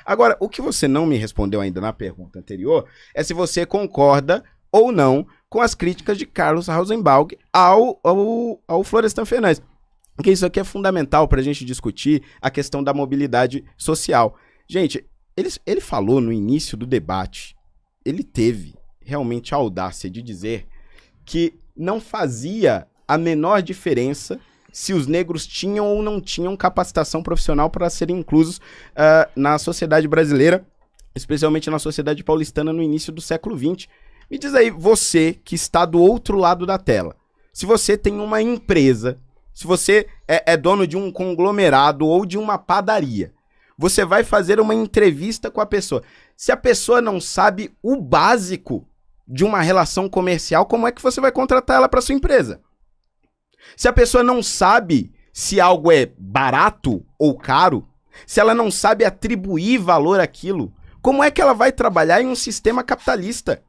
Agora, o que você não me respondeu ainda na pergunta anterior é se você concorda ou não com as críticas de Carlos Rosenbaum ao Florestan Fernandes. Porque isso aqui é fundamental para a gente discutir a questão da mobilidade social. Gente, ele falou no início do debate, ele teve realmente a audácia de dizer que não fazia a menor diferença se os negros tinham ou não tinham capacitação profissional para serem inclusos na sociedade brasileira, especialmente na sociedade paulistana no início do século XX. Me diz aí, você que está do outro lado da tela, se você tem uma empresa, se você é dono de um conglomerado ou de uma padaria, você vai fazer uma entrevista com a pessoa. Se a pessoa não sabe o básico de uma relação comercial, como é que você vai contratar ela para sua empresa? Se a pessoa não sabe se algo é barato ou caro, se ela não sabe atribuir valor àquilo, como é que ela vai trabalhar em um sistema capitalista?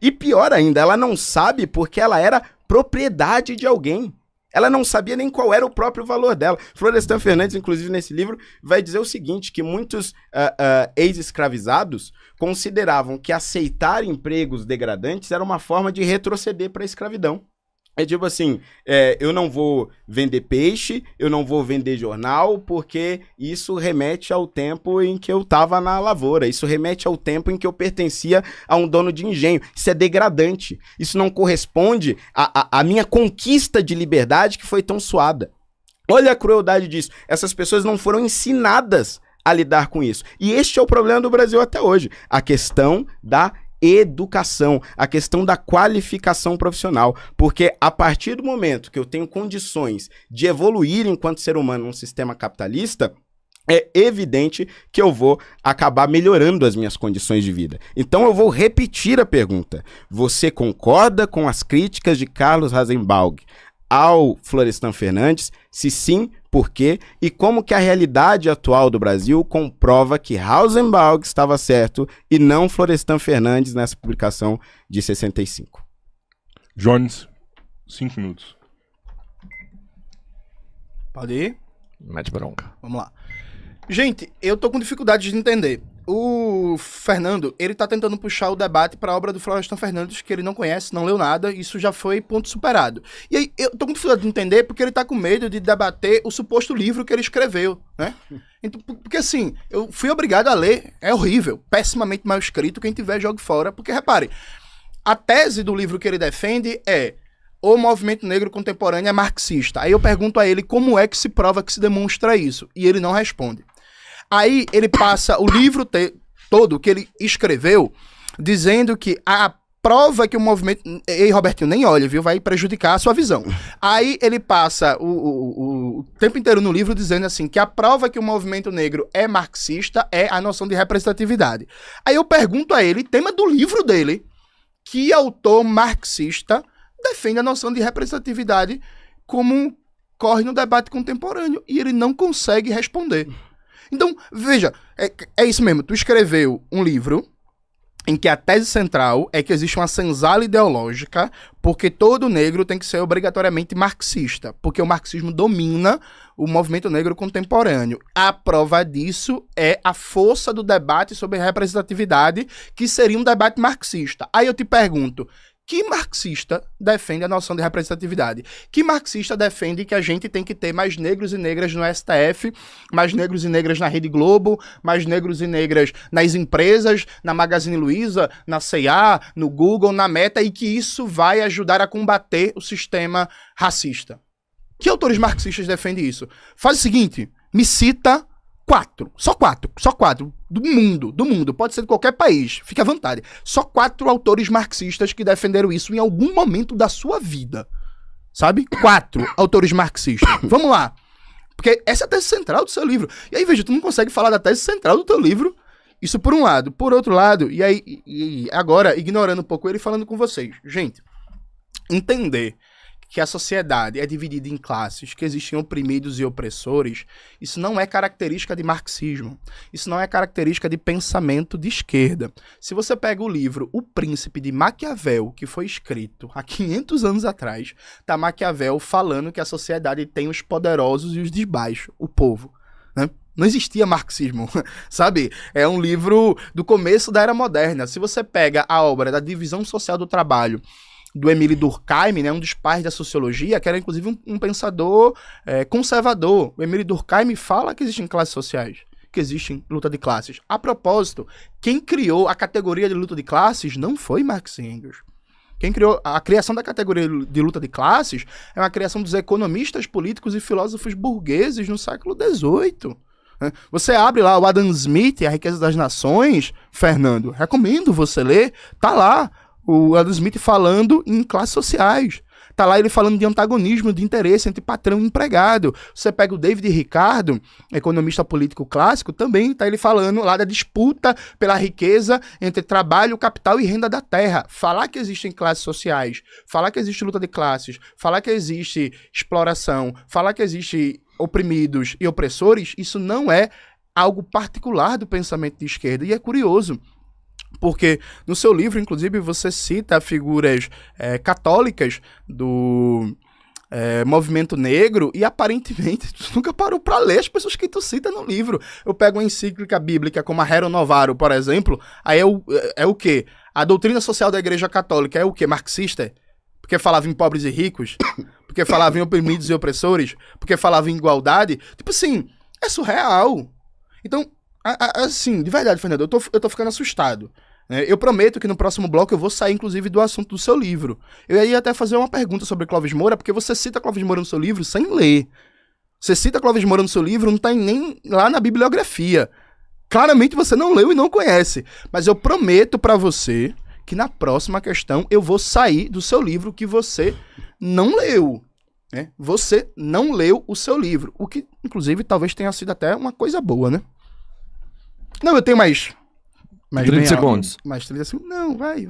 E pior ainda, ela não sabe porque ela era propriedade de alguém. Ela não sabia nem qual era o próprio valor dela. Florestan Fernandes, inclusive, nesse livro, vai dizer o seguinte, que muitos ex-escravizados consideravam que aceitar empregos degradantes era uma forma de retroceder para a escravidão. É tipo assim, eu não vou vender peixe, eu não vou vender jornal, porque isso remete ao tempo em que eu estava na lavoura, isso remete ao tempo em que eu pertencia a um dono de engenho. Isso é degradante, isso não corresponde à minha conquista de liberdade que foi tão suada. Olha a crueldade disso, essas pessoas não foram ensinadas a lidar com isso. E este é o problema do Brasil até hoje, a questão da educação, a questão da qualificação profissional, porque a partir do momento que eu tenho condições de evoluir enquanto ser humano num sistema capitalista, é evidente que eu vou acabar melhorando as minhas condições de vida. Então eu vou repetir a pergunta. Você concorda com as críticas de Carlos Rosenbaum ao Florestan Fernandes? Se sim, por quê? E como que a realidade atual do Brasil comprova que Rosenbaum estava certo e não Florestan Fernandes nessa publicação de 65? Jones, 5 minutos. Pode ir? Mete bronca. Vamos lá. Gente, eu tô com dificuldade de entender. O Fernando, ele tá tentando puxar o debate pra obra do Florestan Fernandes, que ele não conhece, não leu nada, isso já foi ponto superado. E aí, eu tô com dificuldade de entender porque ele tá com medo de debater o suposto livro que ele escreveu, né? Então, porque assim, eu fui obrigado a ler, é horrível, pessimamente mal escrito, quem tiver jogue fora, porque repare, a tese do livro que ele defende é: o movimento negro contemporâneo é marxista. Aí eu pergunto a ele como é que se prova, que se demonstra isso, e ele não responde. Aí ele passa o livro todo que ele escreveu dizendo que a prova que o movimento... Ei, Robertinho, nem olha, viu? Vai prejudicar a sua visão. Aí ele passa o tempo inteiro no livro dizendo assim, que a prova que o movimento negro é marxista é a noção de representatividade. Aí eu pergunto a ele, tema do livro dele, que autor marxista defende a noção de representatividade como corre no debate contemporâneo. E ele não consegue responder. Então, veja, é isso mesmo. Tu escreveu um livro em que a tese central é que existe uma senzala ideológica porque todo negro tem que ser obrigatoriamente marxista, porque o marxismo domina o movimento negro contemporâneo. A prova disso é a força do debate sobre representatividade, que seria um debate marxista. Aí eu te pergunto, que marxista defende a noção de representatividade? Que marxista defende que a gente tem que ter mais negros e negras no STF, mais negros e negras na Rede Globo, mais negros e negras nas empresas, na Magazine Luiza, na C&A, no Google, na Meta, e que isso vai ajudar a combater o sistema racista? Que autores marxistas defendem isso? Faz o seguinte, me cita só quatro, do mundo, pode ser de qualquer país, fique à vontade. Só 4 autores marxistas que defenderam isso em algum momento da sua vida, sabe? 4 autores marxistas. Vamos lá, porque essa é a tese central do seu livro. E aí, veja, tu não consegue falar da tese central do teu livro, isso por um lado. Por outro lado, e aí, agora, ignorando um pouco ele, falando com vocês. Gente, entender que a sociedade é dividida em classes, que existem oprimidos e opressores, isso não é característica de marxismo. Isso não é característica de pensamento de esquerda. Se você pega o livro O Príncipe de Maquiavel, que foi escrito há 500 anos atrás, tá Maquiavel falando que a sociedade tem os poderosos e os de baixo, o povo, né? Não existia marxismo, sabe? É um livro do começo da Era Moderna. Se você pega a obra da Divisão Social do Trabalho, do Émile Durkheim, né, um dos pais da sociologia, que era inclusive um pensador conservador. O Émile Durkheim fala que existem classes sociais, que existe luta de classes. A propósito, quem criou a categoria de luta de classes não foi Marx e Engels. Quem criou a criação da categoria de luta de classes é uma criação dos economistas políticos e filósofos burgueses no século XVIII. Você abre lá o Adam Smith, A Riqueza das Nações, Fernando, recomendo você ler, tá lá o Adam Smith falando em classes sociais. Tá lá ele falando de antagonismo, de interesse entre patrão e empregado. Você pega o David Ricardo, economista político clássico, também tá ele falando lá da disputa pela riqueza entre trabalho, capital e renda da terra. Falar que existem classes sociais, falar que existe luta de classes, falar que existe exploração, falar que existe oprimidos e opressores, isso não é algo particular do pensamento de esquerda. E é curioso, porque no seu livro, inclusive, você cita figuras católicas do movimento negro e, aparentemente, tu nunca parou para ler as pessoas que tu cita no livro. Eu pego uma encíclica bíblica como a Rerum Novarum, por exemplo, aí é o quê? A doutrina social da Igreja Católica é o quê? Marxista? Porque falava em pobres e ricos? Porque falava em oprimidos e opressores? Porque falava em igualdade? Tipo assim, é surreal. Então, assim, de verdade, Fernando, eu tô ficando assustado. Né? Eu prometo que no próximo bloco eu vou sair, inclusive, do assunto do seu livro. Eu ia até fazer uma pergunta sobre Clóvis Moura, porque você cita Clóvis Moura no seu livro sem ler. Você cita Clóvis Moura no seu livro, não tá nem lá na bibliografia. Claramente você não leu e não conhece. Mas eu prometo pra você que na próxima questão eu vou sair do seu livro que você não leu. Né? Você não leu o seu livro. O que, inclusive, talvez tenha sido até uma coisa boa, né? Não, eu tenho mais 30 segundos. Mais 30 segundos. Não, vai.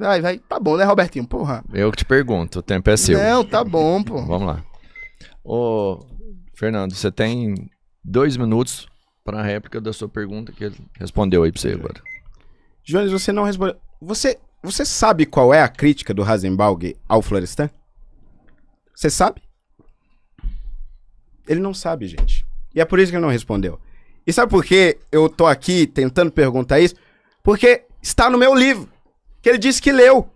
Tá bom, né, Robertinho? Porra. Eu que te pergunto, o tempo é seu. Não, tá bom, pô. Vamos lá. Ô, Fernando, você tem 2 minutos para a réplica da sua pergunta que ele respondeu aí pra você agora. Jones, você não respondeu. Você sabe qual é a crítica do Rasenbalg ao Florestan? Você sabe? Ele não sabe, gente. E é por isso que ele não respondeu. E sabe por que eu tô aqui tentando perguntar isso? Porque está no meu livro, que ele disse que leu.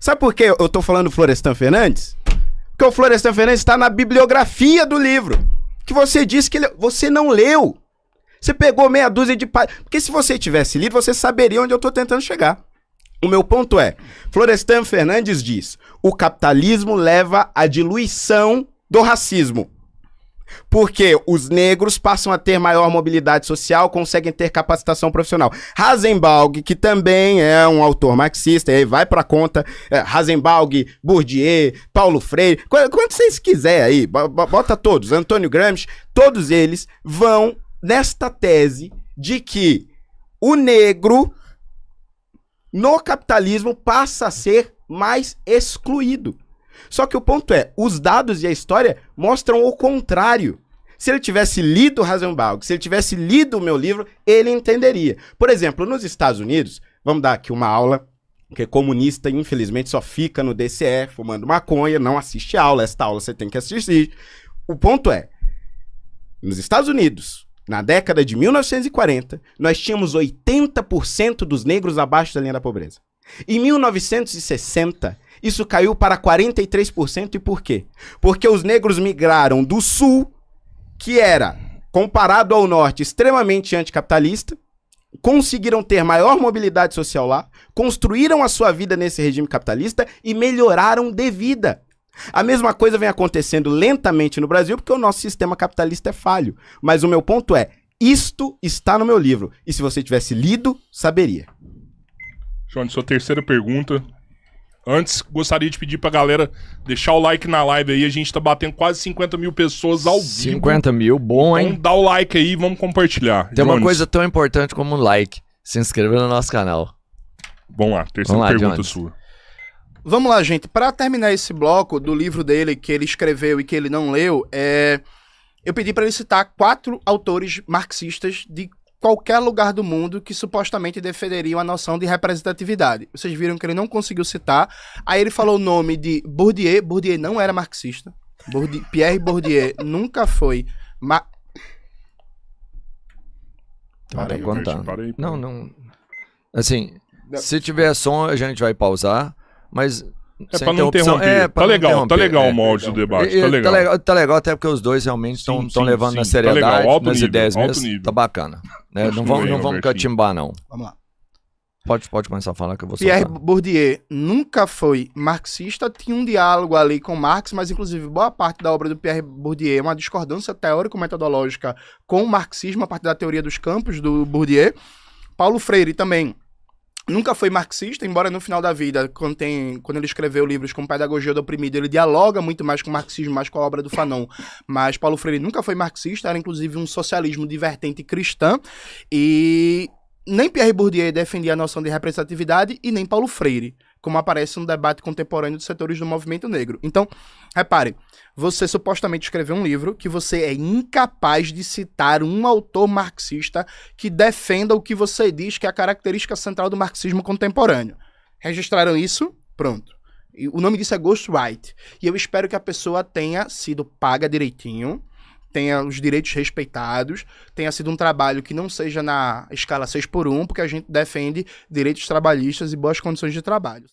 Sabe por que eu tô falando do Florestan Fernandes? Porque o Florestan Fernandes está na bibliografia do livro, que você disse que você não leu. Você pegou meia dúzia de páginas. Porque se você tivesse lido, você saberia onde eu tô tentando chegar. O meu ponto é, Florestan Fernandes diz, o capitalismo leva à diluição do racismo. Porque os negros passam a ter maior mobilidade social, conseguem ter capacitação profissional. Rasenbalg, que também é um autor marxista, e aí vai pra conta, Rasenbalg, Bourdieu, Paulo Freire, quando vocês quiserem aí, bota todos, Antônio Gramsci, todos eles vão nesta tese de que o negro no capitalismo passa a ser mais excluído. Só que o ponto é, os dados e a história mostram o contrário. Se ele tivesse lido Rasenbalg, se ele tivesse lido o meu livro, ele entenderia. Por exemplo, nos Estados Unidos, vamos dar aqui uma aula, que comunista, infelizmente, só fica no DCE, fumando maconha, não assiste aula, esta aula você tem que assistir. O ponto é, nos Estados Unidos, na década de 1940, nós tínhamos 80% dos negros abaixo da linha da pobreza. Em 1960, isso caiu para 43%. E por quê? Porque os negros migraram do sul, que era, comparado ao norte, extremamente anticapitalista, conseguiram ter maior mobilidade social lá, construíram a sua vida nesse regime capitalista e melhoraram de vida. A mesma coisa vem acontecendo lentamente no Brasil, porque o nosso sistema capitalista é falho. Mas o meu ponto é, isto está no meu livro. E se você tivesse lido, saberia. João, sua terceira pergunta. Antes, gostaria de pedir pra galera deixar o like na live aí. A gente tá batendo quase 50 mil pessoas ao vivo. 50 mil, bom, hein? Então dá o like aí e vamos compartilhar. Tem uma Jones, coisa tão importante como um like. Se inscrever no nosso canal. Vamos lá, terceira pergunta Jones. sua. Vamos lá, gente. Para terminar esse bloco do livro dele, que ele escreveu e que ele não leu, eu pedi para ele citar 4 autores marxistas de qualquer lugar do mundo que supostamente defenderiam a noção de representatividade. Vocês viram que ele não conseguiu citar. Aí ele falou o nome de Bourdieu. Bourdieu não era marxista. Pierre Bourdieu nunca foi. Então tá Parei, contando. parei. Não. Assim, se tiver som, a gente vai pausar, mas. É sem pra não interrupção. interromper. Pra Tá não legal interromper, o molde do debate. Tá E legal. Tá legal, até porque os dois realmente Sim, estão sim, levando sim. na Tá seriedade, legal, alto nas nível, ideias alto mesmo. nível. Tá bacana. Né? Não Continue, vamos Robertinho. catimbar, não. Vamos lá. Pode começar a falar que eu vou Pierre soltar. Bourdieu nunca foi marxista, tinha um diálogo ali com Marx, mas inclusive boa parte da obra do Pierre Bourdieu é uma discordância teórico-metodológica com o marxismo a partir da teoria dos campos do Bourdieu. Paulo Freire também nunca foi marxista, embora no final da vida, quando ele escreveu livros como Pedagogia do Oprimido, ele dialoga muito mais com o marxismo, mais com a obra do Fanon. Mas Paulo Freire nunca foi marxista, era inclusive um socialismo de vertente cristã, e nem Pierre Bourdieu defendia a noção de representatividade e nem Paulo Freire, como aparece no debate contemporâneo dos setores do movimento negro. Então, repare, você supostamente escreveu um livro que você é incapaz de citar um autor marxista que defenda o que você diz que é a característica central do marxismo contemporâneo. Registraram isso? Pronto. E o nome disso é ghostwrite. E eu espero que a pessoa tenha sido paga direitinho, tenha os direitos respeitados, tenha sido um trabalho que não seja na escala 6x1, porque a gente defende direitos trabalhistas e boas condições de trabalho.